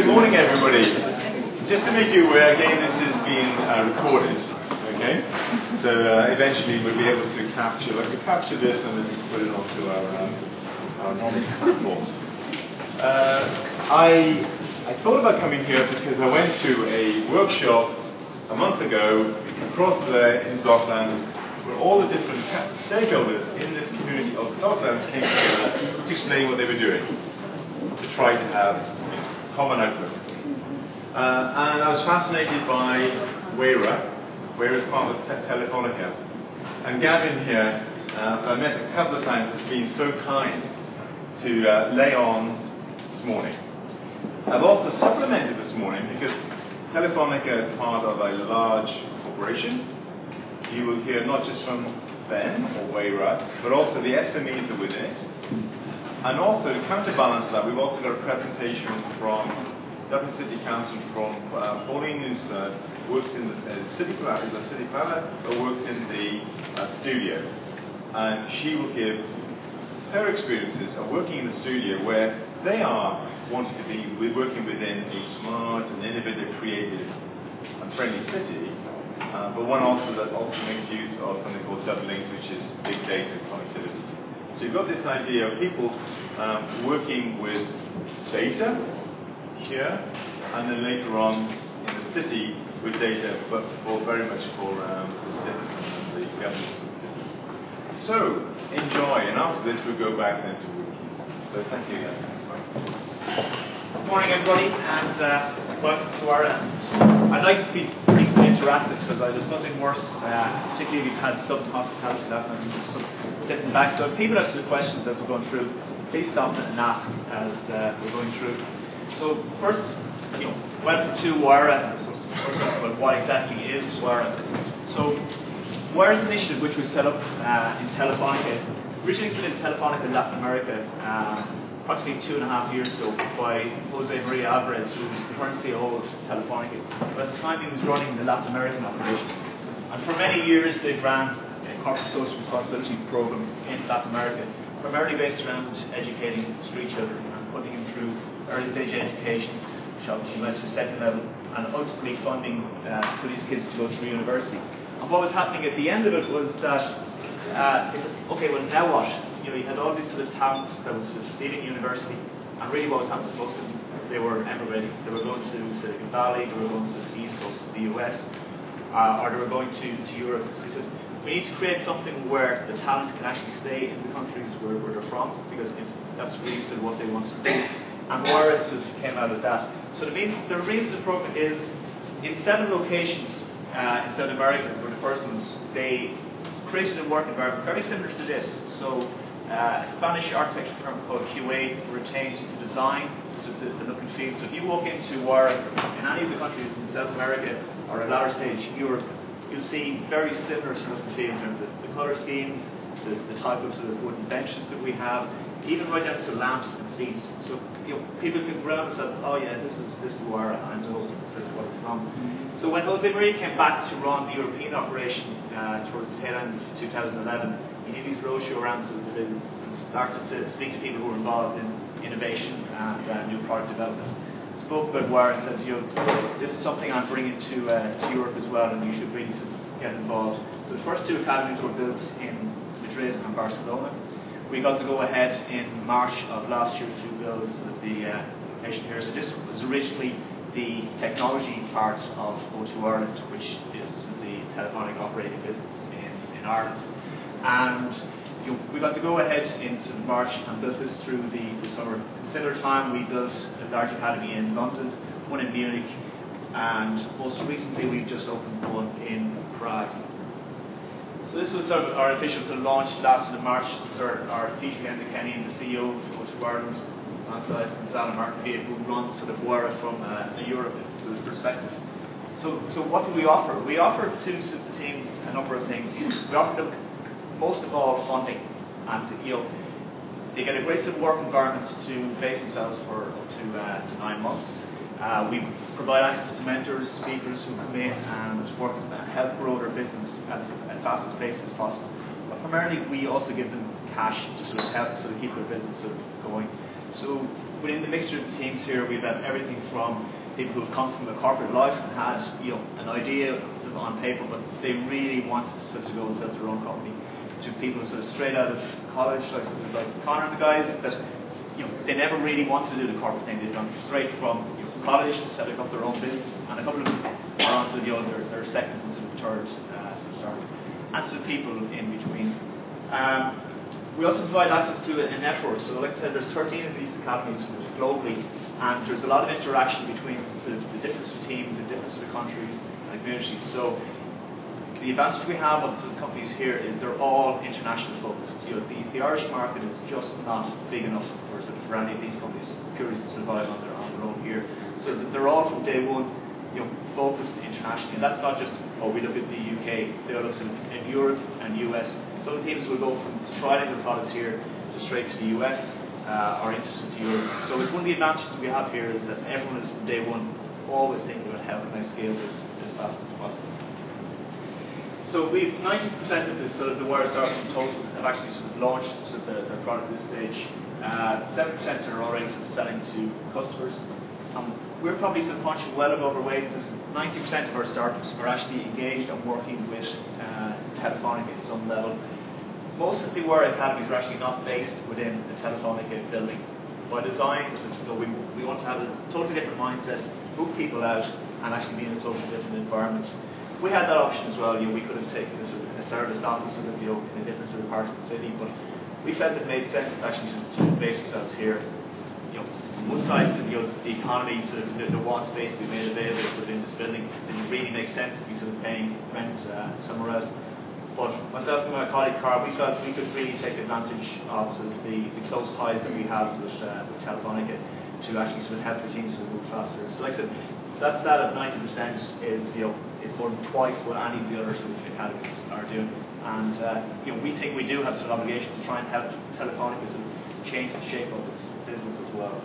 Good morning, everybody. Just to make you aware, again, this is being recorded. Okay, so eventually we'll be able to capture, this and then put it onto our normal platform. I thought about coming here because I went to a workshop a month ago across there in Docklands, where all the different stakeholders in this community of Docklands came together to explain what they were doing, to try to have common outlook. And I was fascinated by Wayra. Wayra is part of Telefonica. And Gavin here, I met a couple of times, has been so kind to lay on this morning. I've also supplemented this morning because Telefonica is part of a large corporation. You will hear not just from Ben or Wayra, but also the SMEs that are within it. And also, to counterbalance that, we've also got a presentation from Dublin City Council from Pauline, who works in the city planner, but works in the studio. And she will give her experiences of working in the studio where they are wanting to be working within a smart and innovative, creative and friendly city, but one also that also makes use of something called doubling, which is big data connectivity. So you've got this idea of people working with data here, and then later on in the city with data, but very much for the citizens and the governments of the city. So enjoy, and after this we'll go back then to working. So thank you again. Good morning, everybody, and welcome to our end. I'd like to be interactive because there's nothing worse, particularly if you've had stuff in hospitality last night and just sitting back. So if people have some questions as we're going through, please stop and ask as we're going through. So first, welcome to Wayra. Well, what exactly is Wayra? So Wayra's an initiative which was set up in Telefonica, originally set in Telefonica in Latin America, approximately 2.5 years ago by Jose Maria Alvarez, who was the current CEO of Telefonica. But at the time he was running the Latin American operation. And for many years they've ran a corporate social responsibility program in Latin America, primarily based around educating street children and putting them through early stage education, which obviously went to second level, and ultimately funding so these kids to go through university. And what was happening at the end of it was that, okay, well now what? You had all these sort of talents that was sort of leaving university, and really what was happening to most of them, they were emigrating. They were going to Silicon Valley, they were going to the East Coast of the US, or they were going to Europe. So he said, we need to create something where the talent can actually stay in the countries where they're from, because that's really sort of what they want to do. And Wayra sort of came out of that. So the reason the program is in 7 locations in South America, where the first ones, they created a work environment very similar to this. So a Spanish architecture firm called QA retained to design the look and feel. So if you walk into Wayra in any of the countries in South America or at latter stage Europe, you'll see very similar to look and feel in terms of the colour schemes, the type of sort of wooden benches that we have, even right down to lamps and seats. So people can grab themselves, oh yeah, this is Wayra, I know sort of what it's from. So when Jose Maria came back to run the European operation towards the tail end of 2011, he did these roadshow rounds of the business and started to speak to people who were involved in innovation and new product development. Spoke about Wayra and said, this is something I'm bringing to Europe as well, and you should really sort of get involved. So the first 2 academies were built in Madrid and Barcelona. We got to go ahead in March of last year to build the location here. So this was originally the technology part of O2 Ireland, which is the telephonic operating business in Ireland. And we got to go ahead in March and build this through the summer. At a similar time, we built a large academy in London, one in Munich, and most recently we've just opened one in Prague. So this was our official launch last in March. This is our teacher, Enda Kenny, and the CEO of O2 Ireland, alongside Gonzalo Martinville, who runs Wayra from a Europe perspective. So what do we offer? We offer to the teams a number of things. We offer them most of all funding, and they get a great sort of work environment to base themselves for up to 9 months. We provide access to mentors, speakers who come in and work help grow their business at fast as pace as possible. But primarily we also give them cash to sort of help keep their business going. So within the mixture of the teams here, we've had everything from people who've come from a corporate life and had an idea sort of on paper, but they really wanted to go and set their own company, to people sort of straight out of college, like Connor and the guys, that they never really wanted to do the corporate thing. They've gone straight from college to setting up their own business, and a couple of them are on to their second and sort of third start, and some people in between. We also provide access to a network. So like I said, there's 13 of these academies globally, and there's a lot of interaction between the different sort of teams in different sort of countries and communities. So the advantage we have on some companies here is they're all international focused. The Irish market is just not big enough for any of these companies purely to survive on their own here. So they're all from day one focused internationally, and that's not just we look at the UK. They look in Europe and US. Some teams will go from trialing their products here to straight to the US or into Europe. So it's one of the advantages we have here is that everyone is from day one always thinking about how can I scale this as fast as possible. So we've 90% of the Wayra startups in total have actually sort of launched their product at this stage. 7% are already selling to customers. We're probably punching well above our weight because 90% of our startups are actually engaged and working with Telefonica at some level. Most of the Wayra academies are actually not based within the Telefonica building. By design, we want to have a totally different mindset, move people out, and actually be in a totally different environment. We had that option as well. We could have taken a service office in a different part of the city, but we felt it made sense actually to base ourselves here. One side, the economy, there was space to be made available within this building. It didn't really make sense to be paying rent somewhere else. But myself and my colleague Carl, we felt we could really take advantage of the close ties that we have with Telefonica to actually help the teams move faster. So like I said, that stat of 90% is it's more than twice what any of the other academies are doing. And we think we do have an obligation to try and help Telefonica change the shape of its business as well.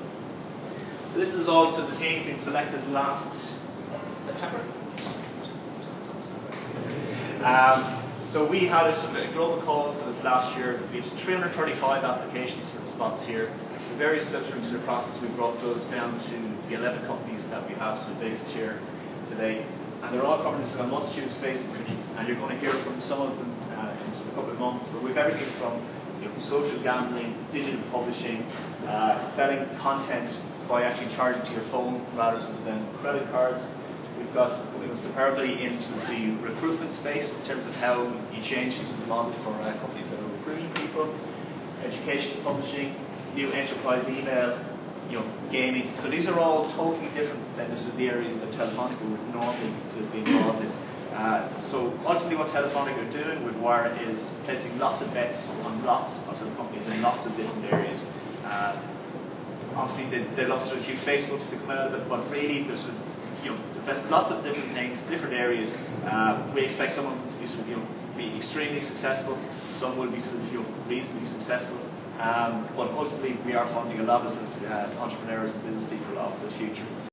So this is all the team being selected last September. So we had a global call last year. We had 335 applications for the spots here. The various steps through the process, we brought those down to the 11 companies that we have based here today. And they're all covering a multitude of spaces, and you're going to hear from some of them in a couple of months. But we've everything from social gambling, digital publishing, selling content by actually charging to your phone rather than credit cards. We've got superbly into the recruitment space in terms of how you change the model for companies that are recruiting people, education, publishing, new enterprise email, gaming. So these are all totally different than the areas that Telefonica would normally be involved in. So ultimately what Telefonica are doing with Wayra is placing lots of bets on lots of companies in lots of different areas. Obviously they love to use Facebook to come out of it, but really there's lots of different things, different areas. We expect some of them to be extremely successful, some will be reasonably successful. But ultimately we are funding a lot of entrepreneurs and business people of the future.